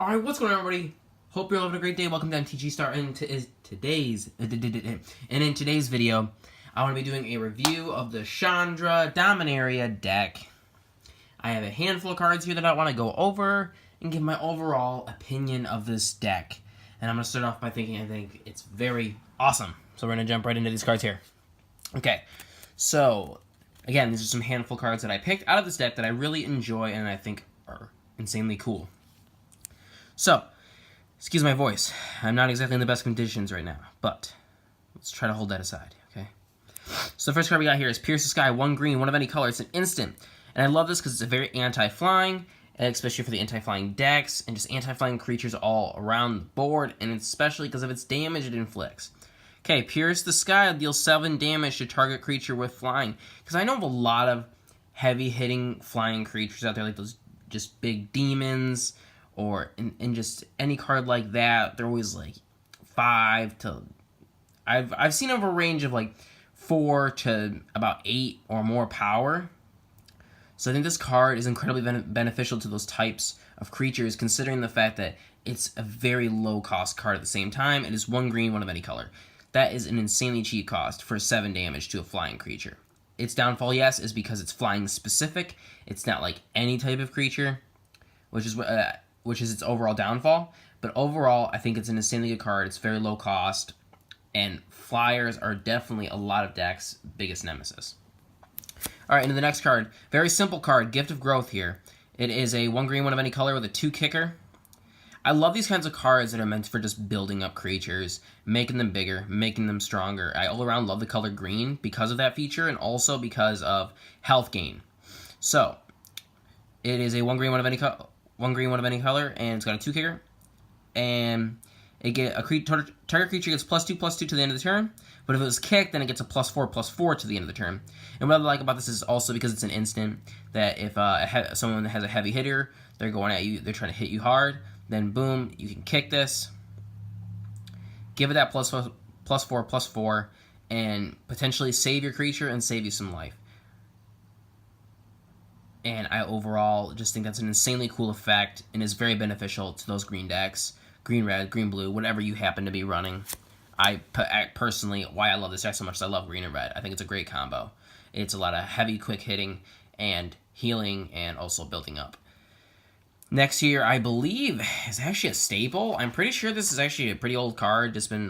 Alright, what's going on, everybody? Hope you're having a great day. Welcome to MTG Star. And in today's video, I want to be doing a review of the Chandra Dominaria deck. I have a handful of cards here that I want to go over and give my overall opinion of this deck. And I'm going to start off by thinking I think it's very awesome. So we're going to jump right into these cards here. Okay, so again, these are some handful cards that I picked out of this deck that I really enjoy and I think are insanely cool. So, excuse my voice. I'm not exactly in the best conditions right now, but let's try to hold that aside, okay? So the first card we got here is Pierce the Sky, 1 green, 1 of any color. It's an instant. And I love this because it's a very anti-flying, and especially for the anti-flying decks, and just anti-flying creatures all around the board, and especially because of its damage it inflicts. Okay, Pierce the Sky deals 7 damage to target creature with flying. Because I know of a lot of heavy-hitting flying creatures out there, like those just big demons, or in just any card like that. They're always like 5 to... I've seen over a range of like 4 to about 8 or more power. So I think this card is incredibly beneficial to those types of creatures, considering the fact that it's a very low cost card at the same time. It is 1 green, 1 of any color. That is an insanely cheap cost for 7 damage to a flying creature. Its downfall, yes, is because it's flying specific. It's not like any type of creature, which is its overall downfall. But overall, I think it's an insanely good card. It's very low cost, and flyers are definitely a lot of decks' biggest nemesis. Alright, into the next card. Very simple card, Gift of Growth here. It is a 1 green, 1 of any color with a 2 kicker. I love these kinds of cards that are meant for just building up creatures, making them bigger, making them stronger. I all around love the color green because of that feature, and also because of health gain. So, it is a 1 green, 1 of any color. 1 green, 1 of any color, and it's got a 2 kicker. And it target creature gets +2/+2 to the end of the turn. But if it was kicked, then it gets a +4/+4 to the end of the turn. And what I like about this is also because it's an instant that if someone has a heavy hitter, they're going at you, they're trying to hit you hard, then boom, you can kick this, give it that +4/+4, and potentially save your creature and save you some life. And I overall just think that's an insanely cool effect and is very beneficial to those green decks. Green, red, green, blue, whatever you happen to be running. Personally, why I love this deck so much is I love green and red. I think it's a great combo. It's a lot of heavy, quick hitting and healing and also building up. Next here, I believe, is actually a staple. I'm pretty sure this is actually a pretty old card. It's been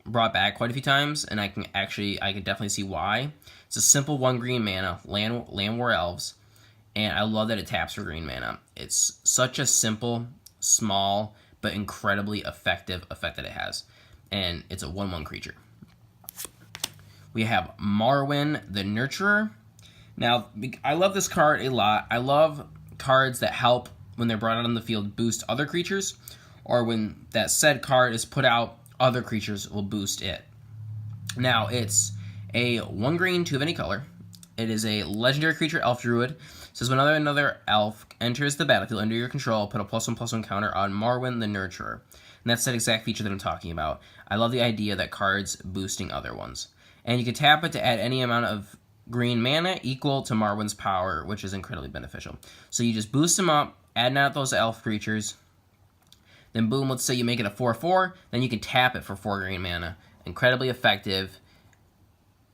brought back quite a few times, and I can definitely see why. It's a simple 1 green mana, Land War Elves. And I love that it taps for green mana. It's such a simple, small, but incredibly effective effect that it has. And it's a 1/1 creature. We have Marwyn the Nurturer. Now, I love this card a lot. I love cards that help, when they're brought out on the field, boost other creatures. Or when that said card is put out, other creatures will boost it. Now, it's a 1 green, 2 of any color. It is a legendary creature, Elf Druid. It says whenever another elf enters the battlefield under your control, put a +1/+1 counter on Marwyn the Nurturer. And that's that exact feature that I'm talking about. I love the idea that cards boosting other ones. And you can tap it to add any amount of green mana equal to Marwyn's power, which is incredibly beneficial. So you just boost them up, adding out those elf creatures. Then boom, let's say you make it a 4/4, then you can tap it for 4 green mana. Incredibly effective.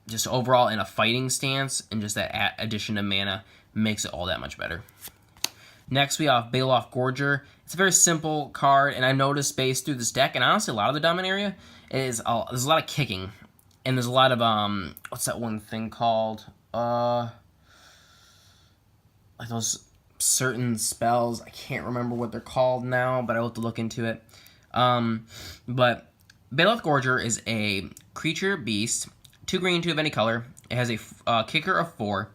Just overall in a fighting stance, and just that addition of mana makes it all that much better. Next, we have Baloth Gorger. It's a very simple card, and I've noticed based through this deck, and honestly a lot of the Dominaria, there's a lot of kicking. And there's a lot of, what's that one thing called? Like those certain spells. I can't remember what they're called now, but I'll have to look into it. But Baloth Gorger is a creature beast. 2 green, 2 of any color. It has a kicker of 4.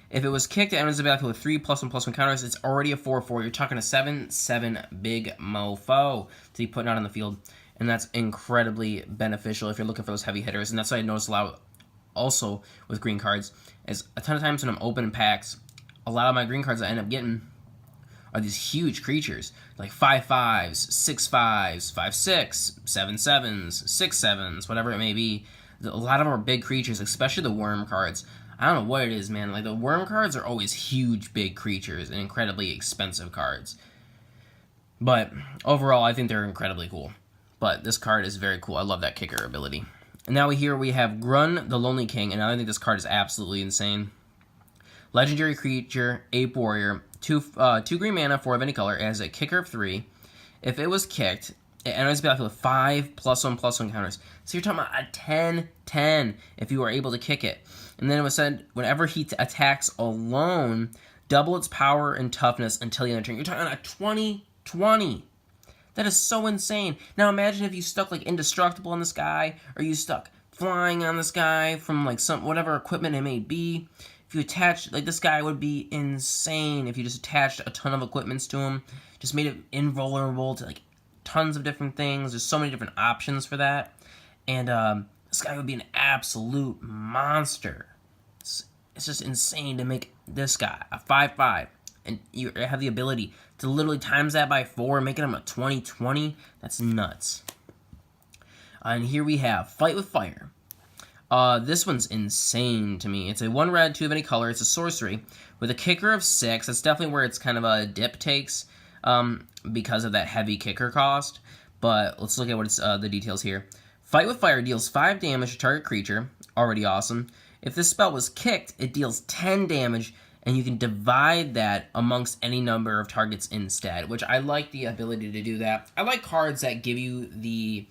If it was kicked, it enters the battlefield with 3 +1/+1 counters. It's already a 4/4. You're talking a 7/7 big mofo to be putting out on the field. And that's incredibly beneficial if you're looking for those heavy hitters. And that's what I noticed a lot also with green cards. Is a ton of times when I'm opening packs, a lot of my green cards I end up getting are these huge creatures. Like 5/5s, 6/5s, 5/6, 7/7s, 6/7s, whatever it may be. A lot of them are big creatures, especially the worm cards. I don't know what it is, man. Like, the worm cards are always huge, big creatures and incredibly expensive cards. But overall, I think they're incredibly cool. But this card is very cool. I love that kicker ability. And now here we have Grun, the Lonely King, and I think this card is absolutely insane. Legendary creature, Ape Warrior, 2 green mana, 4 of any color. It has a kicker of 3. If it was kicked, it enters the battlefield with 5 +1/+1 counters. So you're talking about a 10/10 if you were able to kick it. And then it was said, whenever he attacks alone, double its power and toughness until the end of turn. You're talking about a 20/20. That is so insane. Now imagine if you stuck like indestructible on this guy, or you stuck flying on this guy from like some whatever equipment it may be. If you attach, like this guy would be insane if you just attached a ton of equipments to him, just made it invulnerable to like tons of different things. There's so many different options for that. And this guy would be an absolute monster. It's just insane to make this guy a 5/5. And you have the ability to literally times that by 4, making him a 20/20. That's nuts. And here we have Fight with Fire. This one's insane to me. It's a 1 red, 2 of any color. It's a sorcery with a kicker of 6. That's definitely where it's kind of a dip takes because of that heavy kicker cost. But let's look at what it's the details here. Fight with Fire deals 5 damage to target creature. Already awesome. If this spell was kicked, it deals 10 damage, and you can divide that amongst any number of targets instead, which I like the ability to do that. I like cards that give you the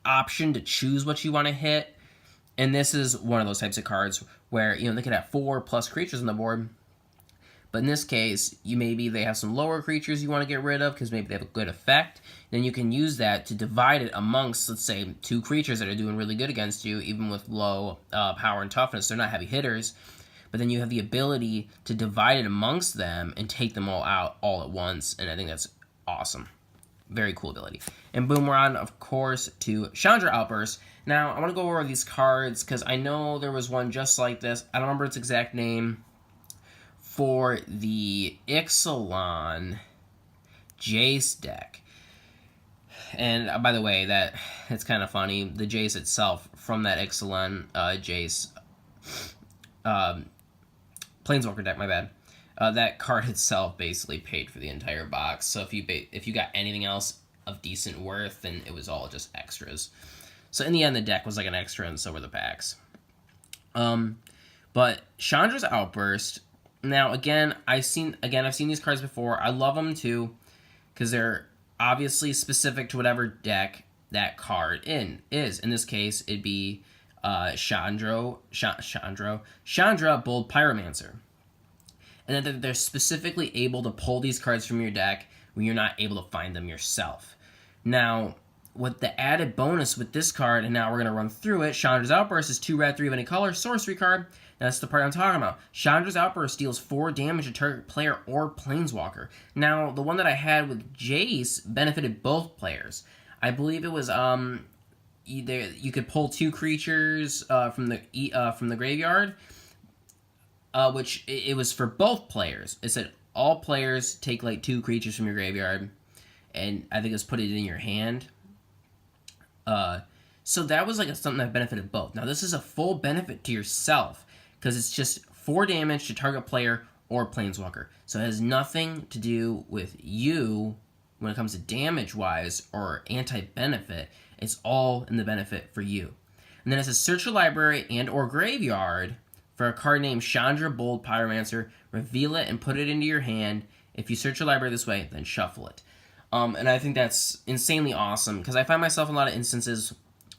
option to choose what you want to hit, and this is one of those types of cards where, you know, they could have 4+ creatures on the board, but in this case, they have some lower creatures you want to get rid of because maybe they have a good effect. Then you can use that to divide it amongst, let's say, 2 creatures that are doing really good against you, even with low power and toughness. They're not heavy hitters. But then you have the ability to divide it amongst them and take them all out all at once, and I think that's awesome. Very cool ability. And boom, we're on, of course, to Chandra Outburst. Now, I want to go over these cards, because I know there was one just like this. I don't remember its exact name. For the Ixalan Jace deck. And by the way, it's kind of funny. The Jace itself, from that Ixalan Jace Planeswalker deck, my bad. That card itself basically paid for the entire box. So if you got anything else of decent worth, then it was all just extras. So in the end, the deck was like an extra, and so were the packs. But Chandra's Outburst. Now again, I've seen these cards before. I love them too, because they're obviously specific to whatever deck that card is. In this case, it'd be Chandra Bold Pyromancer. And then they're specifically able to pull these cards from your deck when you're not able to find them yourself. Now, with the added bonus with this card, and now we're going to run through it, Chandra's Outburst is 2 red, 3 of any color, sorcery card. That's the part I'm talking about. Chandra's Outburst deals 4 damage to target player or planeswalker. Now, the one that I had with Jace benefited both players. I believe it was you could pull 2 creatures from the graveyard, which it was for both players. It said all players take like 2 creatures from your graveyard, and I think it was put it in your hand. So that was like something that benefited both. Now this is a full benefit to yourself, because it's just 4 damage to target player or planeswalker. So it has nothing to do with you when it comes to damage-wise or anti-benefit. It's all in the benefit for you. And then it says search your library and or graveyard for a card named Chandra Bold Pyromancer, reveal it and put it into your hand. If you search your library this way, then shuffle it. And I think that's insanely awesome, because I find myself in a lot of instances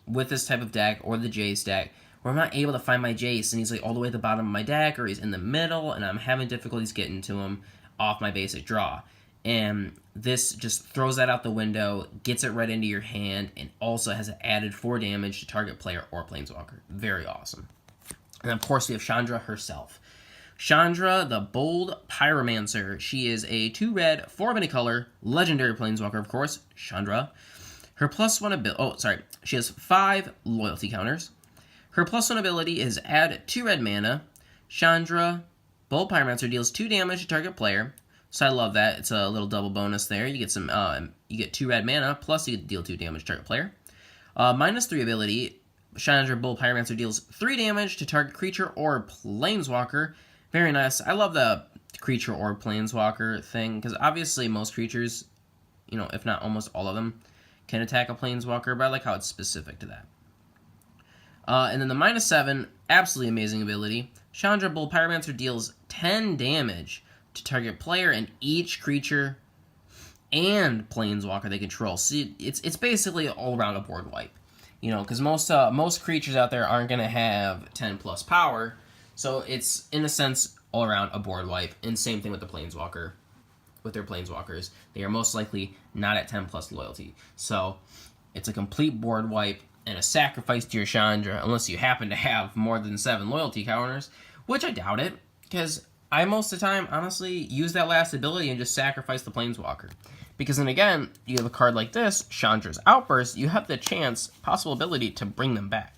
with this type of deck or the Jace deck where I'm not able to find my Jace, and he's like all the way at the bottom of my deck, or he's in the middle, and I'm having difficulties getting to him off my basic draw. And this just throws that out the window, gets it right into your hand, and also has an added 4 damage to target player or planeswalker. Very awesome. And of course we have Chandra herself. Chandra, the Bold Pyromancer. She is a 2 red, 4 of any color, legendary planeswalker, of course, Chandra. Her +1 ability, she has 5 loyalty counters. Her +1 ability is add 2 red mana. Chandra, Bold Pyromancer deals 2 damage to target player. So I love that. It's a little double bonus there. You get you get 2 red mana, plus you deal 2 damage to target player. -3 ability, Chandra Bold Pyromancer deals 3 damage to target creature or planeswalker. Very nice. I love the creature or planeswalker thing, because obviously most creatures, you know, if not almost all of them, can attack a Planeswalker, but I like how it's specific to that. And then the -7, absolutely amazing ability. Chandra Pyromancer deals 10 damage to target player and each creature and Planeswalker they control. See, it's basically all around a board wipe. You know, because most creatures out there aren't going to have 10 plus power, so it's, in a sense, all around a board wipe. And same thing with the Planeswalker. With their Planeswalkers, they are most likely not at 10 plus loyalty. So it's a complete board wipe and a sacrifice to your Chandra, unless you happen to have more than 7 loyalty counters, which I doubt it, because I most of the time, honestly, use that last ability and just sacrifice the Planeswalker. Because then again, you have a card like this, Chandra's Outburst, you have the possible ability to bring them back.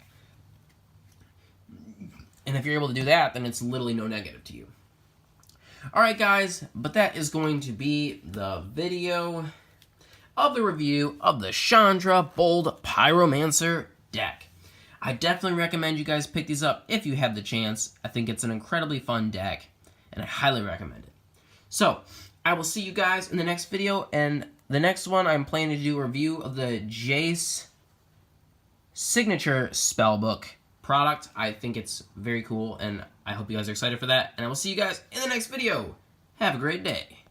And if you're able to do that, then it's literally no negative to you. Alright guys, but that is going to be the video of the review of the Chandra Bold Pyromancer deck. I definitely recommend you guys pick these up if you have the chance. I think it's an incredibly fun deck, and I highly recommend it. So, I will see you guys in the next video, and the next one I'm planning to do a review of the Jace Signature Spellbook product. I think it's very cool, and I hope you guys are excited for that, and I will see you guys in the next video. Have a great day.